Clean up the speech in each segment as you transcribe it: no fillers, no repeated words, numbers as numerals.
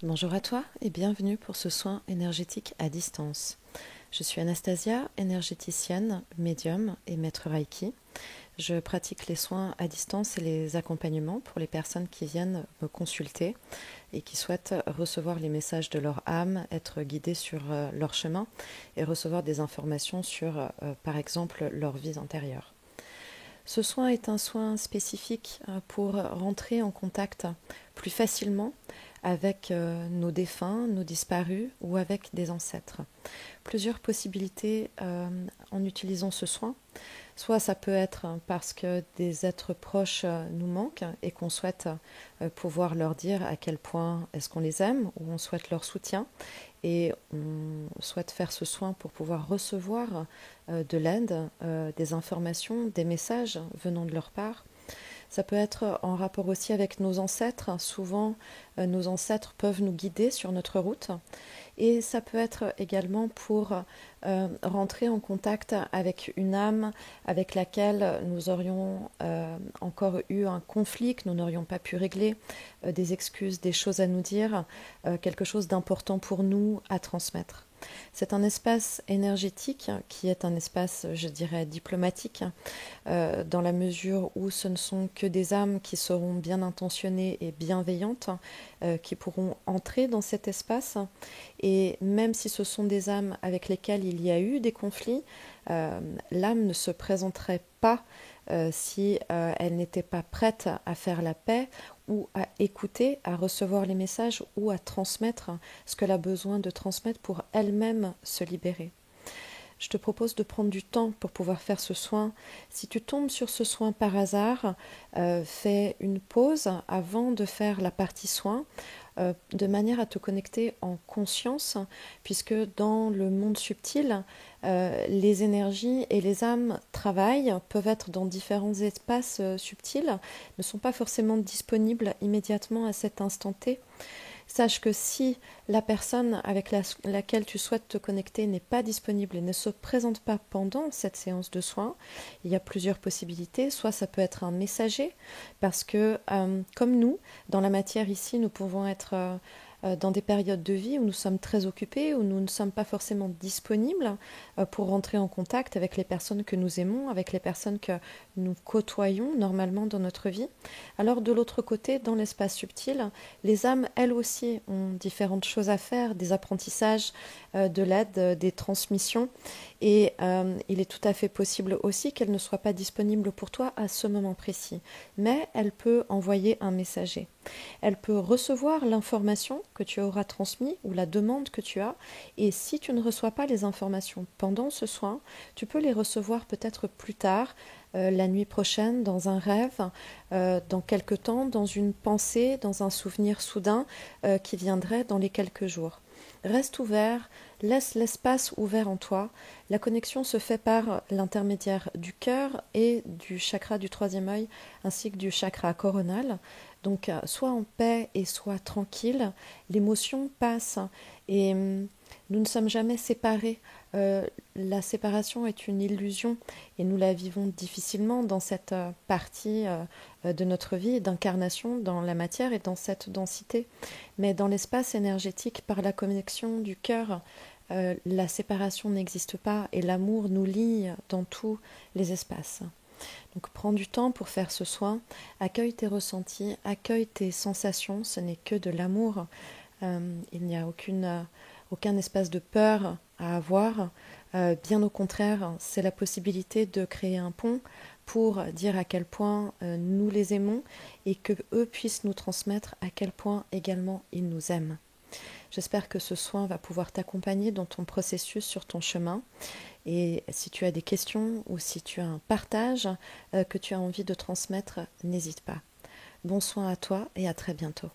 Bonjour à toi et bienvenue pour ce soin énergétique à distance. Je suis Anastasia, énergéticienne, médium et maître Reiki. Je pratique les soins à distance et les accompagnements pour les personnes qui viennent me consulter et qui souhaitent recevoir les messages de leur âme, être guidées sur leur chemin et recevoir des informations sur, par exemple, leur vie antérieure. Ce soin est un soin spécifique pour rentrer en contact plus facilement avec nos défunts, nos disparus ou avec des ancêtres. Plusieurs possibilités en utilisant ce soin. Soit ça peut être parce que des êtres proches nous manquent et qu'on souhaite pouvoir leur dire à quel point est-ce qu'on les aime ou on souhaite leur soutien et on souhaite faire ce soin pour pouvoir recevoir de l'aide, des informations, des messages venant de leur part. Ça peut être en rapport aussi avec nos ancêtres. Souvent, nos ancêtres peuvent nous guider sur notre route. Et ça peut être également pour rentrer en contact avec une âme avec laquelle nous aurions encore eu un conflit, que nous n'aurions pas pu régler, des excuses, des choses à nous dire, quelque chose d'important pour nous à transmettre. C'est un espace énergétique qui est un espace, je dirais, diplomatique, dans la mesure où ce ne sont que des âmes qui seront bien intentionnées et bienveillantes, qui pourront entrer dans cet espace. Et même si ce sont des âmes avec lesquelles il y a eu des conflits, l'âme ne se présenterait pas si elle n'était pas prête à faire la paix ou à écouter, à recevoir les messages ou à transmettre ce qu'elle a besoin de transmettre pour elle-même se libérer. Je te propose de prendre du temps pour pouvoir faire ce soin. Si tu tombes sur ce soin par hasard, fais une pause avant de faire la partie soin, de manière à te connecter en conscience, puisque dans le monde subtil, les énergies et les âmes travaillent, peuvent être dans différents espaces subtils, ne sont pas forcément disponibles immédiatement à cet instant T. Sache que si la personne avec laquelle tu souhaites te connecter n'est pas disponible et ne se présente pas pendant cette séance de soins, il y a plusieurs possibilités. Soit ça peut être un messager, parce que comme nous, dans la matière ici, nous pouvons être dans des périodes de vie où nous sommes très occupés, où nous ne sommes pas forcément disponibles pour rentrer en contact avec les personnes que nous aimons, avec les personnes que nous côtoyons normalement dans notre vie. Alors de l'autre côté, dans l'espace subtil, les âmes, elles aussi, ont différentes choses à faire, des apprentissages, de l'aide, des transmissions. Et il est tout à fait possible aussi qu'elle ne soit pas disponible pour toi à ce moment précis. Mais elle peut envoyer un messager. Elle peut recevoir l'information que tu auras transmise ou la demande que tu as. Et si tu ne reçois pas les informations pendant ce soin, tu peux les recevoir peut-être plus tard, la nuit prochaine, dans un rêve, dans quelque temps, dans une pensée, dans un souvenir soudain qui viendrait dans les quelques jours. Reste ouvert, laisse l'espace ouvert en toi. La connexion se fait par l'intermédiaire du cœur et du chakra du troisième œil, ainsi que du chakra coronal. Donc, sois en paix et sois tranquille. L'émotion passe et nous ne sommes jamais séparés. La séparation est une illusion et nous la vivons difficilement dans cette partie de notre vie d'incarnation dans la matière et dans cette densité. Mais dans l'espace énergétique, par la connexion du cœur, la séparation n'existe pas et l'amour nous lie dans tous les espaces. Donc prends du temps pour faire ce soin, accueille tes ressentis, accueille tes sensations, ce n'est que de l'amour. Il n'y a aucun espace de peur à avoir. Bien au contraire, c'est la possibilité de créer un pont pour dire à quel point nous les aimons et que eux puissent nous transmettre à quel point également ils nous aiment. J'espère que ce soin va pouvoir t'accompagner dans ton processus sur ton chemin. Et si tu as des questions ou si tu as un partage que tu as envie de transmettre, n'hésite pas. Bon soin à toi et à très bientôt.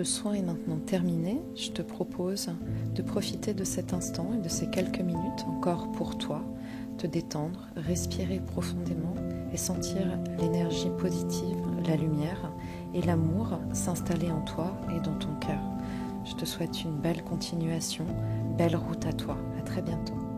Le soin est maintenant terminé. Je te propose de profiter de cet instant et de ces quelques minutes encore pour toi, te détendre, respirer profondément et sentir l'énergie positive, la lumière et l'amour s'installer en toi et dans ton cœur. Je te souhaite une belle continuation, belle route à toi. À très bientôt.